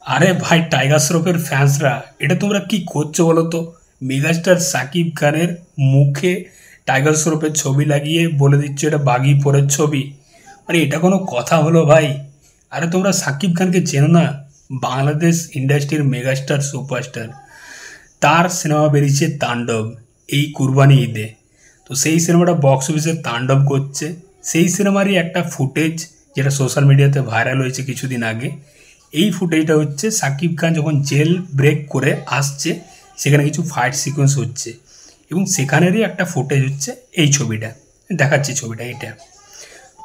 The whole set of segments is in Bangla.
আরে ভাই, টাইগার শ্রফের ফ্যান্সরা এটা তোমরা কি করছো বলো তো? মেগাস্টার সাকিব খানের মুখে টাইগার শ্রফের ছবি লাগিয়ে বলে দিচ্ছ এটা বাগি ফোরের ছবি। মানে এটা কোনো কথা হলো ভাই? আরে তোমরা সাকিব খানকে চেনো না? বাংলাদেশ ইন্ডাস্ট্রির মেগাস্টার সুপারস্টার। তার সিনেমা বেরিয়েছে তাণ্ডব এই কুরবানি ঈদে। তো সেই সিনেমাটা বক্স অফিসে তাণ্ডব করছে। সেই সিনেমারই একটা ফুটেজ যেটা সোশ্যাল মিডিয়াতে ভাইরাল হয়েছে কিছুদিন আগে। এই ফুটেজটা হচ্ছে সাকিব খান যখন জেল ব্রেক করে আসছে, সেখানে কিছু ফাইট সিকোয়েন্স হচ্ছে এবং সেখানেরই একটা ফুটেজ হচ্ছে এই ছবিটা। দেখাচ্ছি ছবিটা এটা।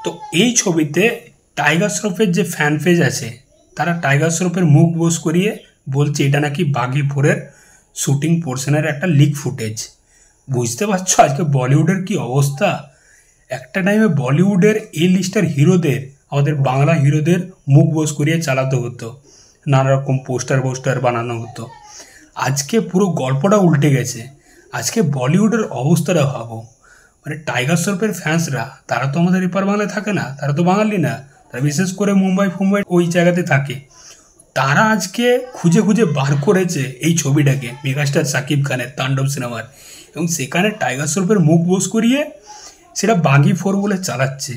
তো এই ছবিতে টাইগার শ্রফের যে ফ্যান পেজ আছে, তারা টাইগার শ্রফের মুখ বোস করিয়ে বলছে এটা নাকি বাগি ফোরের শুটিং পোর্শনের একটা লিক ফুটেজ। বুঝতে পারছো আজকে বলিউডের কি অবস্থা? একটা টাইমে বলিউডের এই লিস্টার হিরোদের, আমাদের বাংলা হিরোদের মুখ বোস করিয়ে চালাতে হতো, নানা রকম পোস্টার বানানো হতো। আজকে পুরো গল্পটা উল্টে গেছে। আজকে বলিউডের অবস্থাটা ভাবো। মানে টাইগার শ্রফের ফ্যান্সরা, তারা তো আমাদের এপার বাংলায় থাকে না, তারা তো বাঙালি না, তারা বিশেষ করে মুম্বাই ওই জায়গাতে থাকে। তারা আজকে খুঁজে খুঁজে বার করেছে এই ছবিটাকে, মেগাস্টার সাকিব খানের তাণ্ডব সিনেমার, এবং সেখানে টাইগার শ্রফের মুখ বোস করিয়ে সেটা বাগি ফোর বলে চালাচ্ছে।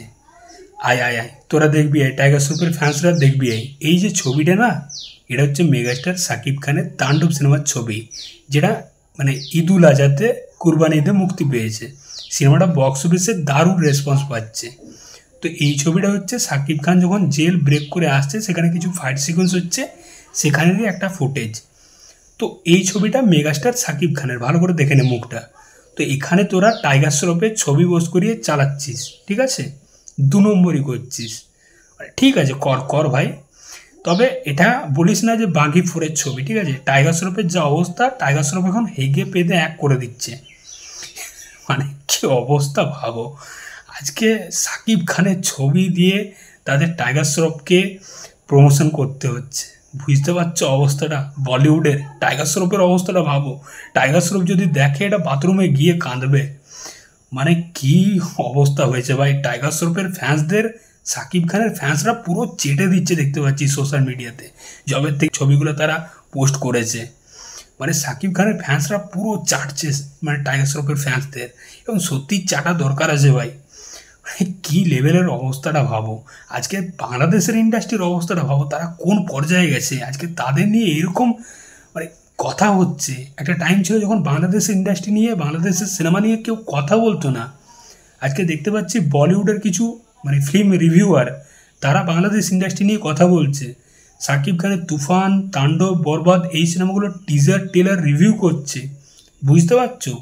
আয় আয় আয়, তোরা দেখবি আয়, টাইগার শ্রফের ফ্যান্সরা দেখবি আয়। এই যে ছবিটা না, এটা হচ্ছে মেগাস্টার সাকিব খানের তাণ্ডব সিনেমার ছবি, যেটা মানে ঈদুল আজহাতে কুরবানি ঈদে মুক্তি পেয়েছে। সিনেমাটা বক্স অফিসে দারুণ রেসপন্স পাচ্ছে। তো এই ছবিটা হচ্ছে সাকিব খান যখন জেল ব্রেক করে আসছে, সেখানে কিছু ফাইট সিকোয়েন্স হচ্ছে, সেখানেরই একটা ফুটেজ। তো এই ছবিটা মেগাস্টার সাকিব খানের, ভালো করে দেখে নে মুখটা। তো এখানে তোরা টাইগার শ্রফের ছবি বোস করিয়ে চালাচ্ছিস, ঠিক আছে? 2 নম্বরই করছিস। ঠিক আছে, কর কর ভাই, তবে এটা বলিস না যে বাঘি ফোরের ছবি, ঠিক আছে? টাইগার শ্রফের যা অবস্থা, টাইগার শ্রফ এখন হেগে পেদে এক করে দিচ্ছে। মানে কি অবস্থা ভাবো। আজকে সাকিব খানের ছবি দিয়ে তাদের টাইগার শ্রফকে প্রমোশন করতে হচ্ছে। বুঝতে পারছো অবস্থাটা? বলিউডের টাইগার শ্রফের অবস্থাটা ভাবো। টাইগার শ্রফ যদি দেখে এটা বাথরুমে গিয়ে কাঁদবে। মানে কি অবস্থা হয়েছে ভাই টাইগার শ্রফের ফ্যান্সদের। সাকিব খানের ফ্যান্সরা পুরো চেটে দিচ্ছে, দেখতে পাচ্ছি সোশ্যাল মিডিয়াতে জবের থেকে ছবিগুলো তারা পোস্ট করেছে। মানে সাকিব খানের ফ্যান্সরা পুরো চাটছে মানে টাইগার শ্রফের ফ্যান্সদের, এবং সত্যি চাটা দরকার আছে ভাই। মানে কী লেভেলের অবস্থাটা ভাবো। আজকে বাংলাদেশের ইন্ডাস্ট্রির অবস্থাটা ভাবো, তারা কোন পর্যায়ে গেছে। আজকে তাদের নিয়ে এরকম মানে কথা হচ্ছে। একটা টাইম ছিল যখন বাংলাদেশের ইন্ডাস্ট্রি নিয়ে, বাংলাদেশের সিনেমা নিয়ে কেউ কথা বলতো না। আজকে দেখতে পাচ্ছি বলিউডের কিছু মানে ফিল্ম রিভিউয়ার, তারা বাংলাদেশ ইন্ডাস্ট্রি নিয়ে কথা বলছে। সাকিব খানের তুফান, তাণ্ডব, বরবাদ এই সিনেমাগুলো টিজার টেলার রিভিউ করছে। বুঝতে পারছো?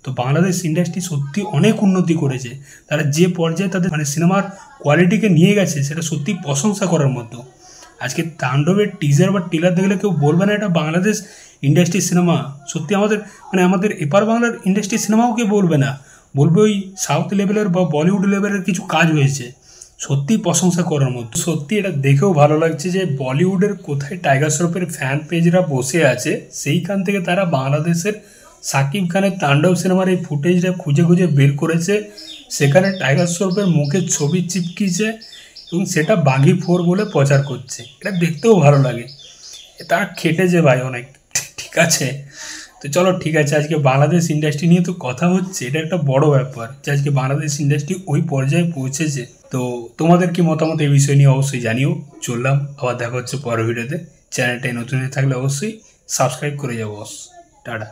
তো বাংলাদেশ ইন্ডাস্ট্রি সত্যি অনেক উন্নতি করেছে। তারা যে পর্যায়ে তাদের মানে সিনেমার কোয়ালিটিকে নিয়ে গেছে, সেটা সত্যি প্রশংসা করার মতো। আজকে তাণ্ডবের টিজার বা টেলার দেখলে কেউ বলবে না এটা বাংলাদেশ ইন্ডাস্ট্রির সিনেমা। সত্যি আমাদের মানে আমাদের এপার বাংলার ইন্ডাস্ট্রির সিনেমাও কেউ বলবে না, বলবে ওই সাউথ লেভেলের বা বলিউড লেভেলের কিছু কাজ হয়েছে। সত্যি প্রশংসা করার মতো। সত্যি এটা দেখেও ভালো লাগছে যে বলিউডের কোথায় টাইগার শ্রফের ফ্যান পেজরা বসে আছে, সেইখান থেকে তারা বাংলাদেশের সাকিব খানের তাণ্ডব সিনেমার এই ফুটেজটা খুঁজে খুঁজে বের করেছে। সেখানে টাইগার শ্রফের মুখের ছবি চিপকিছে এবং সেটা বাঘি ফোর বলে প্রচার করছে। এটা দেখতেও ভালো লাগে। তারা খেটেছে ভাই অনেক, ঠিক আছে? তো চলো ঠিক আছে, আজকে বাংলাদেশ ইন্ডাস্ট্রি নিয়ে তো কথা হচ্ছে, এটা একটা বড় ব্যাপার যে আজকে বাংলাদেশ ইন্ডাস্ট্রি ওই পর্যায়ে পৌঁছেছে। তো তোমাদের কি মতামত এই বিষয় নিয়ে অবশ্যই জানিও। চললাম, আবার দেখা হচ্ছে পরের ভিডিওতে। চ্যানেলটাই নতুন হয়ে থাকলে অবশ্যই সাবস্ক্রাইব করে যাবো। টাটা।